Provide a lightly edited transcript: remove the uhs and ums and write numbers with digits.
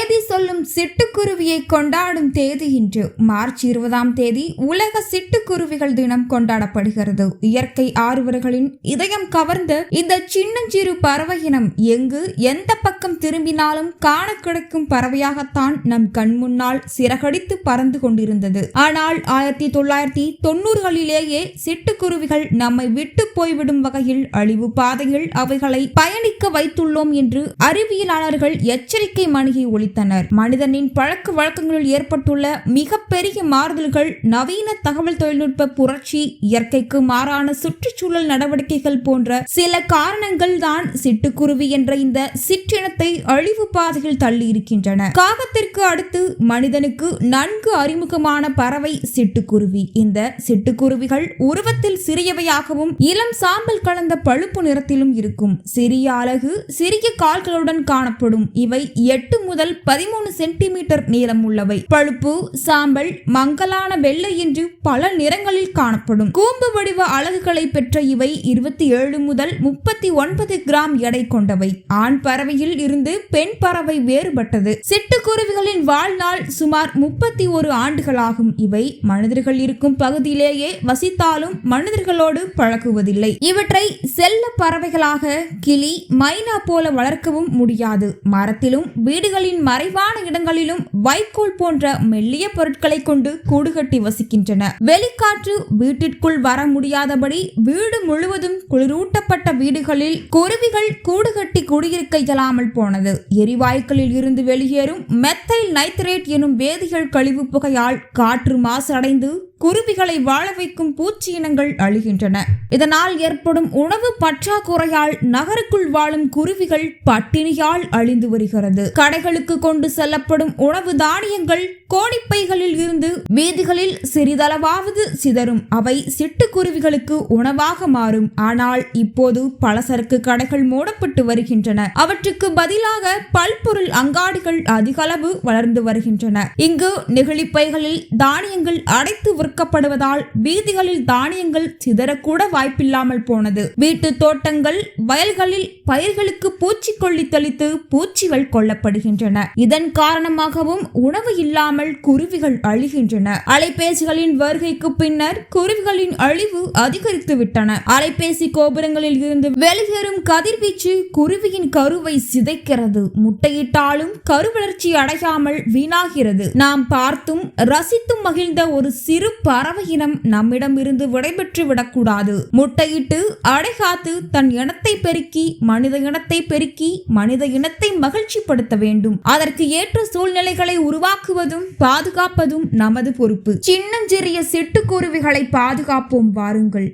தேதி சொல்லும் சிட்டுக்குருவியை கொண்டாடும் தேதி இன்று மார்ச் 20 உலக சிட்டுக்குருவிகள் தினம் கொண்டாடப்படுகிறது. இயற்கை ஆர்வலர்களின் இதயம் கவர்ந்த இந்த சின்னஞ்சிறு பறவை இனம் எங்கு எந்த பக்கம் திரும்பினாலும் காண கிடைக்கும் பறவையாகத்தான் நம் கண் முன்னால் சிறகடித்து பறந்து கொண்டிருந்தது. ஆனால் 1990களிலேயே சிட்டுக்குருவிகள் நம்மை விட்டு போய்விடும் வகையில் அழிவு பாதையில் அவைகளை பயணிக்க வைத்துள்ளோம் என்று அறிவியலாளர்கள் எச்சரிக்கை மணியை ஒலித்தனர். மனிதனின் பழக்க வழக்கங்களில் ஏற்பட்டுள்ள மிகப்பெரிய மாறுதல்கள், நவீன தகவல் தொழில்நுட்ப புரட்சி, இயற்கைக்கு மாறான சுற்றுச்சூழல் நடவடிக்கைகள் போன்ற சில காரணங்கள் தான் சிட்டுக்குருவி என்ற இந்த சிற்றினத்தை அழிவு பாதையில் தள்ளி இருக்கின்றன. காகத்திற்கு அடுத்து மனிதனுக்கு நன்கு அறிமுகமான பறவை சிட்டுக்குருவி. இந்த சிட்டுக்குருவிகள் உருவத்தில் சிறியவையாகவும் இளம் சாம்பல் கலந்த பழுப்பு நிறத்திலும் இருக்கும். சிறிய அலகு, சிறிய கால்களுடன் காணப்படும். இவை 8 முதல் 13 சென்டிமீட்டர் நீளம் உள்ளவை. பழுப்பு, சாம்பல், மங்கலான வெள்ளை என்று பல நிறங்களில் காணப்படும். கூம்பு வடிவ அலகுகளை பெற்ற இவை 27 முதல் 39 கிராம் எடை கொண்டவை. ஆண் பறவையில் இருந்து பெண் பறவை வேறுபட்டது. சிட்டுக்குருவிகளின் வாழ்நாள் சுமார் 31 ஆண்டுகளாகும். இவை மனிதர்கள் இருக்கும் பகுதியிலேயே வசித்தாலும் மனிதர்களோடு பழகுவதில்லை. இவற்றை செல்ல பறவைகளாக கிளி, மைனா போல வளர்க்கவும் முடியாது. மரத்திலும் வீடுகளின் மறைவான இடங்களிலும் வைக்கோல் போன்ற மெல்லிய பொருட்களை கொண்டு கூடு கட்டி வசிக்கின்றன. வெளிக்காற்று வீட்டிற்குள் வர முடியாதபடி வீடு முழுவதும் குளிரூட்டப்பட்ட வீடுகளில் குருவிகள் கூடு கட்டி குடியிருக்க இயலாமல் போனது. எரிவாயுக்களில் இருந்து வெளியேறும் மெத்தைல் நைட்ரேட் எனும் வேதியியல் கழிவு புகையால் காற்று மாசு அடைந்து குருவிகளை வாழ வைக்கும் பூச்சி இனங்கள் அழிகின்றன. இதனால் ஏற்படும் உணவு பற்றாக்குறையால் நகருக்குள் வாழும் குருவிகள் பட்டினியால் அழிந்து வருகிறது. கடைகளுக்கு கொண்டு செல்லப்படும் உணவு தானியங்கள் கோணிப்பைகளில் இருந்து வீதிகளில் சிறிதளவாவது சிதறும். அவை சிட்டுக்குருவிகளுக்கு உணவாக மாறும். ஆனால் இப்போது பலசரக்கு கடைகள் மூடப்பட்டு வருகின்றன. அவற்றுக்கு பதிலாக பல்பொருள் அங்காடிகள் அதிகளவு வளர்ந்து வருகின்றன. இங்கு நெகிழிப்பைகளில் தானியங்கள் அடைத்து விற்கப்படுவதால் வீதிகளில் தானியங்கள் சிதறக்கூட வாய்ப்பில்லாமல் போனது. வீட்டு தோட்டங்கள், வயல்களில் பயிர்களுக்கு பூச்சிக்கொல்லி தெளித்து பூச்சிகள் கொல்லப்படுகின்றன. இதன் காரணமாகவும் உணவு இல்லாமல் குருவிகள் அழிகின்றன. அலைபேசிகளின் வருகைக்கு பின்னர் குருவிகளின் அழிவு அதிகரித்து விட்டன. அலைபேசி கோபுரங்களில் இருந்து வெளியேறும் கதிர்வீச்சு குருவியின் கருவை சிதைக்கிறது. முட்டையிட்டாலும் கருவளர்ச்சி அடையாமல் வீணாகிறது. நாம் பார்த்தும் ரசித்தும் மகிழ்ந்த ஒரு சிறு பறவை இனம் நம்மிடம் இருந்து விடைபெற்று விடக்கூடாது. முட்டையிட்டு அடைகாத்து தன் இனத்தை பெருக்கி மனித இனத்தை பெருக்கி மனித இனத்தை மகிழ்ச்சிப்படுத்த வேண்டும். அதற்கு ஏற்ற சூழ்நிலைகளை உருவாக்குவதும் பாதுகாப்பதும் நமது பொறுப்பு. சின்னஞ்சிறிய சிட்டுக்குருவிகளை பாதுகாப்போம் வாருங்கள்.